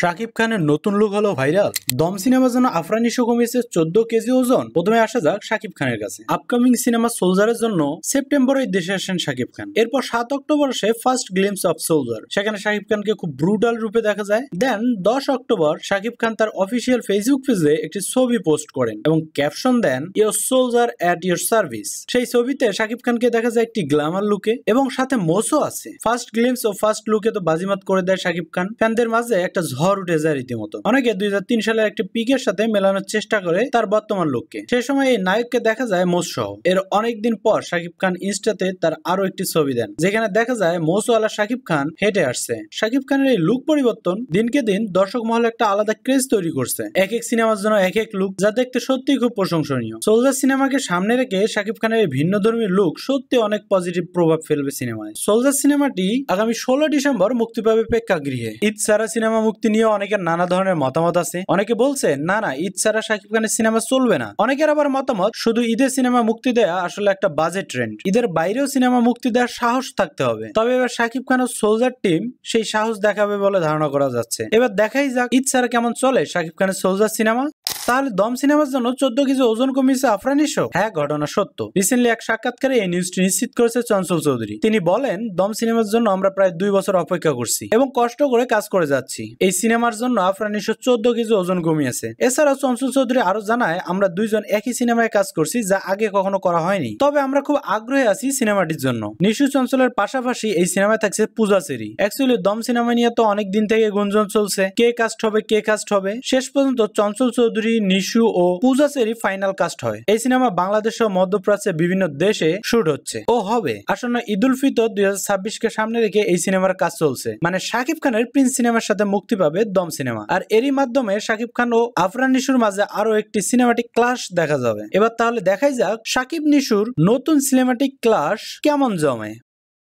শাকিব খানের নতুন লুক হলো ভাইরাল। দম সিনেমার জন্য আফরান নিশো কমিয়েছে 14 কেজি ওজন। প্রথমে আসা যাক শাকিব খানের কাছে। আপকামিং সিনেমা সোলজারের জন্য সেপ্টেম্বরে দেশে আসেন শাকিব খান। এরপর 7 অক্টোবর আসে ফার্স্ট গ্লিমস অফ সোলজার। সেখানে শাকিব খানকে খুব ব্রুটাল রূপে দেখা যায়। দেন 10 অক্টোবর শাকিব খান তার অফিসিয়াল ফেসবুক পেজে একটি ছবি পোস্ট করেন এবং ক্যাপশন দেন your soldier at your service. সেই ছবিতে শাকিব খানকে দেখা যায় একটি গ্ল্যামার লুকে এবং সাথে মোসও আছে। ফার্স্ট গ্লিমস ও ফার্স্ট লুকে তো বাজিমাত করে দেয় শাকিব খান। ফ্যানদের মাঝে একটা ঝড় উঠে যায় রীতিমতো। অনেকে 2003 সালের একটি পিকের সাথে মেলানোর চেষ্টা করে তার বর্তমান লুককে। সেই সময় এই নায়ককে দেখা যায় মোস সহ। এর অনেকদিন পর শাকিব খান ইনস্টাতে তার আরো একটি ছবি দেন, যেখানে দেখা যায় মোসওয়ালা শাকিব খান হেঁটে আসছে। শাকিব খানের এই লুক পরিবর্তন দিনকে দিন দর্শক মহলে একটা আলাদা ক্রেজ তৈরি করছে। এক এক সিনেমার জন্য এক এক লুক, যা দেখতে সত্যিই খুব প্রশংসনীয়। সোলজার সিনেমাকে সামনে রেখে শাকিব খানের এই ভিন্নধর্মী লুক সত্যি অনেক পজিটিভ প্রভাব ফেলবে সিনেমায়। সোলজার সিনেমাটি আগামী 16 ডিসেম্বর মুক্তি পাবে প্রেক্ষাগৃহে। ঈদ ছাড়া সিনেমা মুক্তি নিয়ে অনেকের নানা ধরনের মতামত আছে। অনেকে বলছে না ঈদ ছাড়া শাকিব খানের সিনেমা চলবে না। অনেকের আবার মতামত শুধু ঈদের সিনেমা মুক্তি দেয়া আসলে একটা বাজেট ট্রেন্ড। ঈদের বাইরেও সিনেমা মুক্তি দেওয়ার সাহস থাকতে হবে। তবে এবার শাকিব খান ও সোলজার টিম সেই সাহস দেখাবে বলে ধারণা করা যাচ্ছে। এবার দেখাই যাক ঈদ ছাড়া কেমন চলে শাকিব খানের সোলজার সিনেমা। তাহলে দম সিনেমার জন্য 14 কেজি ওজন কমিয়েছে আফরান নিশো। হ্যাঁ, ঘটনা সত্য। রিসেন্টলি এক সাক্ষাৎকারে এই নিউজটি নিশ্চিত করেছে চঞ্চল চৌধুরী। তিনি বলেন, দম সিনেমার জন্য আমরা প্রায় 2 বছর অপেক্ষা করছি এবং কষ্ট করে কাজ করে যাচ্ছি। এই সিনেমার জন্য আফরান নিশো 14 কেজি ওজন কমিয়েছে। এছাড়াও চঞ্চল চৌধুরী আরো জানায়, আমরা দুইজন একই সিনেমায় কাজ করছি, যা আগে কখনো করা হয়নি। তবে আমরা খুব আগ্রহী আছি সিনেমাটির জন্য। নিশু চঞ্চলের পাশাপাশি এই সিনেমায় থাকছে পূজা চেরি। অ্যাকচুয়ালি দম সিনেমা নিয়ে তো অনেক দিন থেকে গুঞ্জন চলছে, কে কাস্ট হবে। শেষ পর্যন্ত চঞ্চল চৌধুরী, নিশু ও পূজা চেরি ফাইনাল কাস্ট হয়। এই সিনেমা বাংলাদেশ ও মধ্যপ্রাচ্যের বিভিন্ন দেশে শুট হচ্ছে ও হবে। আসন্ন ঈদ উল ফিতর 2026 কে সামনে রেখে এই সিনেমার কাজ চলছে। মানে শাকিব খানের প্রিন্স সিনেমার সাথে মুক্তি পাবে দম সিনেমা। আর এরই মাধ্যমে শাকিব খান ও আফরান নিশুর মাঝে আরো একটি সিনেমাটিক ক্লাশ দেখা যাবে। এবার তাহলে দেখাই যাক শাকিব নিশুর নতুন সিনেমাটিক ক্লাশ কেমন জমে।